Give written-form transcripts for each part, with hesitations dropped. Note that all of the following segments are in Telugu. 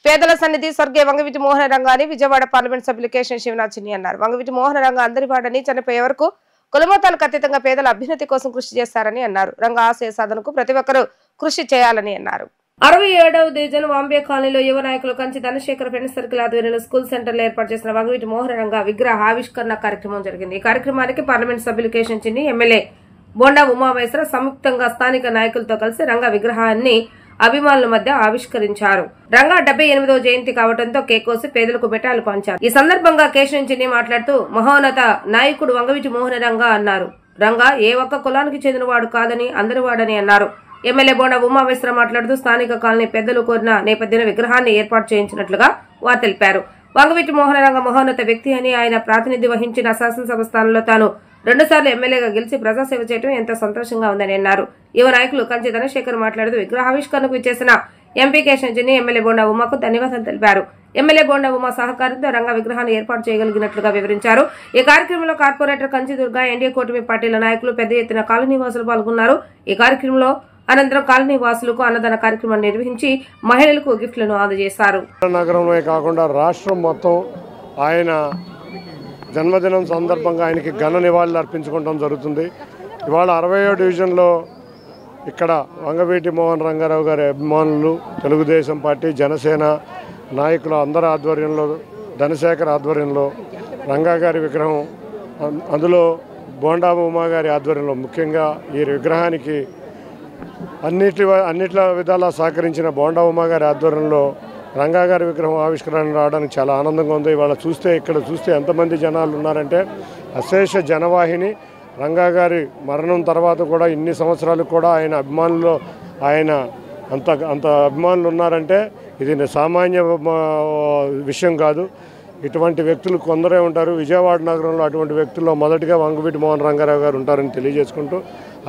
పేదల సన్నిధి స్వర్గీయ వంగవీటి మోహన రంగాని విజయవాడ పార్లమెంట్ సభ్యులు కేశవ శివనాథ్ చిన్ని అన్నారు. వంగవీటి మోహన రంగ అందరివాడని చనిపోయే వరకు కులమతాలకు అతీతంగా పేదల అభ్యున్నతి కోసం కృషి చేస్తారని అన్నారు. రంగ ఆశయ సాధనకు ప్రతి ఒక్కరూ కృషి చేయాలని అన్నారు. 67వ డివిజన్ వాంబే కాలనీలో యువ నాయకులు కంచి ధనశేఖర్ ఫ్రెండ్స్ సర్కిల్ ఆధ్వర్యంలో స్కూల్ సెంటర్లో ఏర్పాటు చేసిన వంగవీటి మోహన రంగ విగ్రహ ఆవిష్కరణ కార్యక్రమం జరిగింది. ఈ కార్యక్రమానికి పార్లమెంట్ సభ్యులు కేశవ చిన్ని, ఎమ్మెల్యే బోండా ఉమామహేశ్వర సంయుక్తంగా స్థానిక నాయకులతో కలిసి రంగ విగ్రహాన్ని అభిమానుల మధ్య ఆవిష్కరించారు. రంగా 78వ జయంతి కావడంతో కేక్ కోసి పేదలకు బెటాలు పంచారు. ఈ సందర్భంగా కేశవ చిన్ని మాట్లాడుతూ మహోన్నత నాయకుడు వంగవీటి మోహన రంగ అన్నారు. రంగా ఏ ఒక్క కులానికి చెందినవాడు కాదని అందరివాడని అన్నారు. ఎమ్మెల్యే బోండా ఉమామహేశ్వర మాట్లాడుతూ స్థానిక కాలనీ పెద్దలు కోరిన నేపథ్యంలో విగ్రహాన్ని ఏర్పాటు చేయించినట్లుగా వారు తెలిపారు. వంగవీటి మోహన రంగ మహోన్నత వ్యక్తి అని, ఆయన ప్రాతినిధ్యం వహించిన శాసనసభ స్థానంలో తాను 2 సార్లు ఎమ్మెల్యేగా గెలిచి ప్రజాసేవ చేయడం ఎంతో సంతోషంగా ఉందని అన్నారు. యువ నాయకులు కంచి ధనశేఖర్ మాట్లాడుతూ విగ్రహావిష్కరణకు ఇచ్చేసిన ఎంపీ కేశవ చిన్ని, ఎమ్మెల్యే బోండా ఉమాకు ధన్యవాదాలు తెలిపారు. ఎమ్మెల్యే బోండా ఉమా సహకారంతో రంగ విగ్రహాన్ని ఏర్పాటు చేయగలిగినట్లుగా వివరించారు. ఈ కార్యక్రమంలో కార్పొరేటర్ కంచి దుర్గా, ఎన్డీఏ కూటమి పార్టీల నాయకులు పెద్ద ఎత్తున కాలనీ వాసులు పాల్గొన్నారు. ఈ కార్యక్రమంలో అనంతరం కాలనీ వాసులకు అన్నదాన కార్యక్రమాన్ని నిర్వహించి మహిళలకు గిఫ్ట్లను అందజేశారు. నగరంలో కాకుండా రాష్ట్రం మొత్తం ఆయన జన్మదినం సందర్భంగా ఆయనకి ఘన నివాళులు అర్పించుకోవడం జరుగుతుంది. ఇవాళ 60వ డివిజన్లో ఇక్కడ వంగవీటి మోహన రంగారావు గారి అభిమానులు, తెలుగుదేశం పార్టీ, జనసేన నాయకుల అందరి ఆధ్వర్యంలో, ధనశేఖర్ ఆధ్వర్యంలో రంగా గారి విగ్రహం, అందులో బోండా ఉమా గారి ఆధ్వర్యంలో ముఖ్యంగా ఈ విగ్రహానికి అన్నిట్ల విధాలా సహకరించిన బోండా ఉమా గారి ఆధ్వర్యంలో రంగా గారి విగ్రహం ఆవిష్కరణ రావడానికి చాలా ఆనందంగా ఉంది. ఇవాళ ఇక్కడ చూస్తే ఎంతమంది జనాలు ఉన్నారంటే అశేష జనవాహిని. రంగా గారి మరణం తర్వాత కూడా ఇన్ని సంవత్సరాలు కూడా ఆయన అభిమానులు అంత అభిమానులు ఉన్నారంటే ఇది సామాన్య విషయం కాదు. ఇటువంటి వ్యక్తులు కొందరే ఉంటారు. విజయవాడ నగరంలో అటువంటి వ్యక్తుల్లో మొదటిగా వంగవీటి మోహన రంగారావు గారు ఉంటారని తెలియజేసుకుంటూ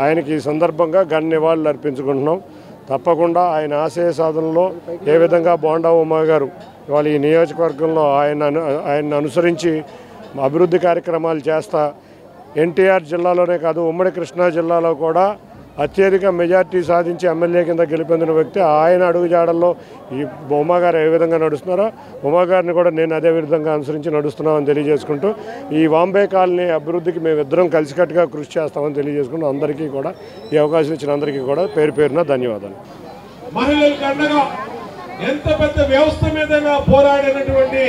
ఆయనకి ఈ సందర్భంగా ఘన నివాళులు అర్పించుకుంటున్నాం. తప్పకుండా ఆయన ఆశయ సాధనలో ఏ విధంగా బోండా ఉమా గారు ఇవాళ ఈ నియోజకవర్గంలో ఆయన అనుసరించి అభివృద్ధి కార్యక్రమాలు చేస్తా ఎన్టీఆర్ జిల్లాలోనే కాదు ఉమ్మడి కృష్ణా జిల్లాలో కూడా అత్యధిక మెజార్టీ సాధించి ఎమ్మెల్యే కింద గెలుపొందిన వ్యక్తి. ఆయన అడుగుజాడల్లో ఈ ఉమా గారు ఏ విధంగా నడుస్తున్నారో ఉమా గారిని కూడా నేను అదే విధంగా అనుసరించి నడుస్తున్నామని తెలియజేసుకుంటూ ఈ వాంబే కాలనీ అభివృద్ధికి మేమిద్దరం కలిసికట్టుగా కృషి చేస్తామని తెలియజేసుకుంటూ అందరికీ కూడా ఈ అవకాశం ఇచ్చిన అందరికీ కూడా పేరు పేరున ధన్యవాదాలు. మహిళలకు అండగా ఎంత పెద్ద వ్యవస్థ మీద పోరాడినటువంటి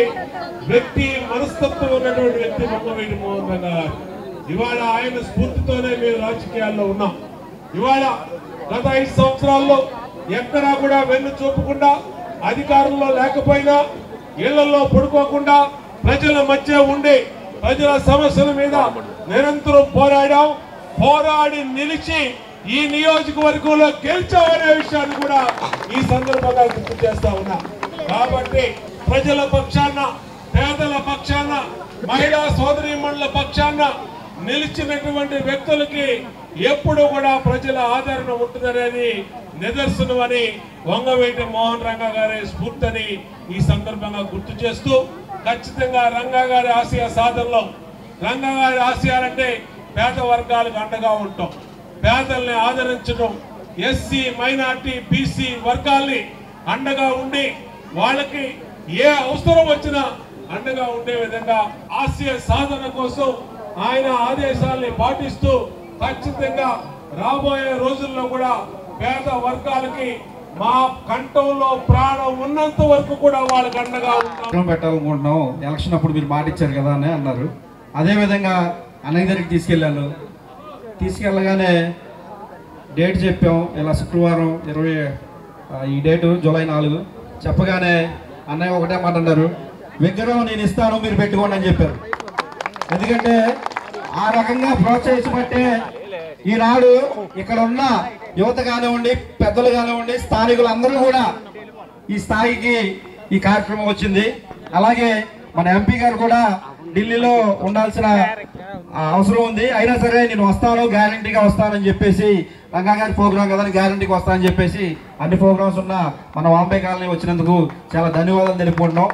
వ్యక్తి, మనస్తత్వం ఉన్నటువంటి వ్యక్తి వంగవీటి మోహన రంగ గారు. ఇవాళ ఆయన స్ఫూర్తితోనే మేము రాజకీయాల్లో ఉన్నాం. ఇవాళ గత 5 సంవత్సరాల్లో ఎక్కడా కూడా వెన్ను చూపకుండా, అధికారంలో లేకపోయినా ఇళ్లలో పడుకోకుండా ప్రజల మధ్య ఉండి ప్రజల సమస్యల మీద నిరంతరం పోరాడి నిలిచి ఈ నియోజకవర్గంలో గెలిచామనే విషయాన్ని కూడా ఈ సందర్భంగా గుర్తు చేస్తా ఉన్నా. కాబట్టి ప్రజల పక్షాన, పేదల పక్షాన, మహిళా సోదరీమణుల పక్షాన నిలిచినటువంటి వ్యక్తులకి ఎప్పుడు కూడా ప్రజల ఆదరణ ఉంటుందనేది నిదర్శనమని వంగవీటి మోహన రంగ గారి స్ఫూర్తిని ఈ సందర్భంగా గుర్తు చేస్తూ, ఖచ్చితంగా రంగా గారి ఆశయ సాధనలో, రంగా గారి ఆశయాలంటే పేద వర్గాలకు అండగా ఉండటం, పేదల్ని ఆదరించడం, ఎస్సీ, మైనార్టీ, బీసీ వర్గాల్ని అండగా ఉండి వాళ్ళకి ఏ అవసరం వచ్చినా అండగా ఉండే విధంగా ఆశయ సాధన కోసం ఆయన ఆదేశాలని పాటిస్తూ ఖచ్చితంగా రాబోయే రోజుల్లో కూడా పేద వర్గాలకి మా కంఠంలో ప్రాణం ఉన్నంత వరకు కూడా వాళ్ళకి అండగా ఉంటాం. పెట్టాలనుకుంటున్నాం, ఎలక్షన్ అప్పుడు మీరు మాట ఇచ్చారు కదా అని అన్నారు. అదేవిధంగా అన్నయ్య దగ్గరికి తీసుకెళ్ళాను. తీసుకెళ్ళగానే డేట్ చెప్పాం, ఇలా శుక్రవారం 20 ఈ డేటు జూలై 4 చెప్పగానే అన్నయ్య ఒకటే మాట అన్నారు, విగ్రహం నేను ఇస్తాను మీరు పెట్టుకోండి అని చెప్పారు. ఎందుకంటే ఆ రకంగా ప్రోత్సహించబట్టే ఈనాడు ఇక్కడ ఉన్న యువత కానివ్వండి, పెద్దలు కానివ్వండి, స్థానికులు అందరూ కూడా ఈ స్థాయికి ఈ కార్యక్రమం వచ్చింది. అలాగే మన ఎంపీ గారు కూడా ఢిల్లీలో ఉండాల్సిన అవసరం ఉంది, అయినా సరే నేను వస్తాను, గ్యారంటీగా వస్తానని చెప్పేసి, రంగా గారి ప్రోగ్రాం కదా గ్యారంటీగా వస్తానని చెప్పేసి అన్ని ప్రోగ్రామ్స్ ఉన్న మన వాంబే కాలనీ వచ్చినందుకు చాలా ధన్యవాదాలు తెలుపుకుంటున్నాం.